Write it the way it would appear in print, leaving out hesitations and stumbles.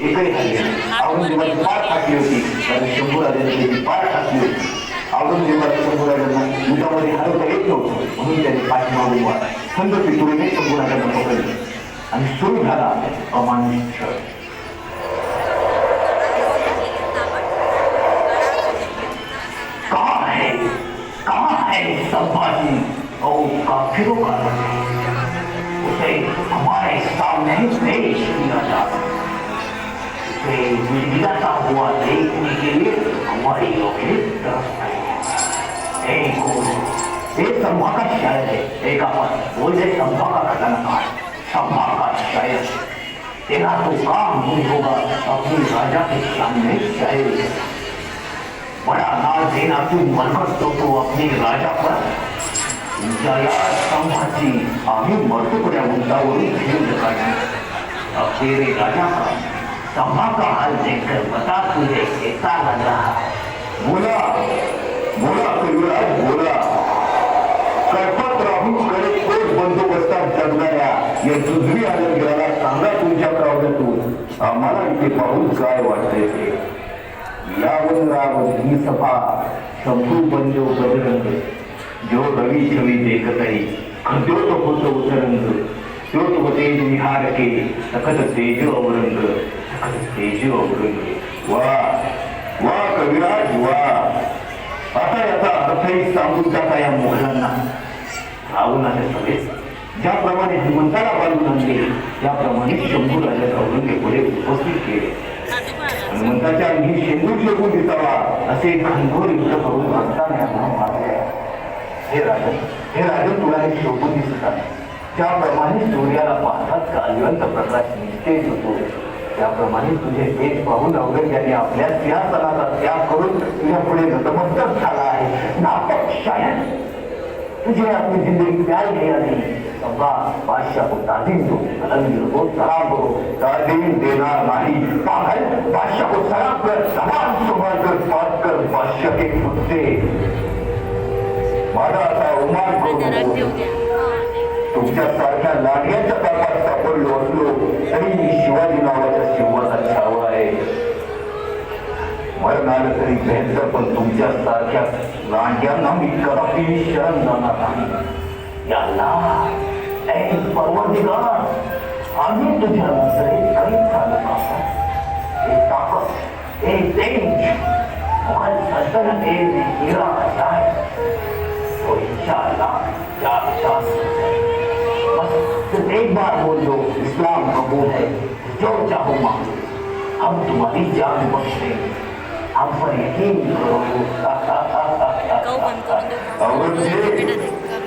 एकही हल्ले औरंगजेबाची पाठ टाकली होती कारण शंभूराजांनी त्याची पाठ टाकली होती. औरंगजेबाला शंभूराजांना युद्धामध्ये हरवता येत नव्हतं म्हणून त्यांनी पाठीमागून थंड पितुरीने शंभूराजांना पकडले आणि सुरू झाला अमानुष छळ. कहाँ है संभाजी और काफिरों का उसे हमारे सामने पेश किया जाता. उसे गिड़गिड़ाता हुआ देखने के लिए हमारी आंखें तरस रही हैं. एक संभा का शायर है, एक अपन बोले संभा का कथनकार, संभा का शायर. तेरा तो काम नहीं होगा अपनी राजा के सामने शायर. बड़ा नाज देना तू मरकत तो अपने राजा पर. तुमच्या या संभाजी आम्ही मरतोकड्या उंचावरून झेल काढली. अब तेरे राजा का संभा का हाल देखकर बता तुझे कैसा लग रहा. बोला बोला कविराज बोला. कल्पतराहू कडे तोच बंदोबस्तात जगणाऱ्या या जुजवी आनंदगिराला सांगा तुमच्या कावड्यातून आम्हाला इथे पाहून काय वाटतंय ते. यावन रावण ही सभा शंभू बंजो बजरंग जो रवी छवी देखतई खद्योत होत उतरंग त्योत होते निहार के सखत तेज अवरंग सखत तेज अवरंग. वा वा कविराज वा. आता याचा अर्थही सांगून टाका या मुघलांना. रावणाच्या सभेत ज्याप्रमाणे हनुमंताला बांधून आणले त्याप्रमाणे शंभू राजा औरंगजेबापुढे उपस्थित केले. हनुमंताच्या अंगी शेंदूर शेकून दिसावा असे घनघोर युद्ध करून असताना मारले. हे राजन तुला हे शोभून दिसत आहे. ज्याप्रमाणे सूर्याला पाहतात कालवंत प्रकाश निस्तेज होतो त्याप्रमाणे तुझे तेज पाहून औरंगजेबाने आपल्या सिंहासनाचा त्याग करून तुझ्या पुढे नतमस्तक झाला आहे. नाटक शायर तुझे अपनी जिंदगी प्यार किया नहीं. अब्बा बादशाह को ताजीम दो, अलंगीर को सलाम करो. ताजीम देना नहीं पागल. बादशाह को सलाम कर, सलाम संभाल कर बात कर बादशाह के मुद्दे. माझा असा उमान करू तुमच्या सारख्या लाडक्याच्या तापात सापडलो असलो तरी मी शिवाजी नावाच्या शिवाचा छावा आहे. मरण आलं तरी बेहतर पण तुमच्या सारख्या लांड्यांना मी कदापि शरण जाणार नाही. या अल्लाह ऐ परवरदिगार आम्ही तुझ्या नजरेत काही चालत असतात. हे ताकद हे तेज मुघल सल्तनते में हीरा जाए तो इंशाअल्लाह बस सिर्फ एक बार बोल दो इस्लाम कबूल है. जो चाहो मांगो. हम तुम्हारी जान बख्श देंगे. हम पर यकीन करो. औरंगजेब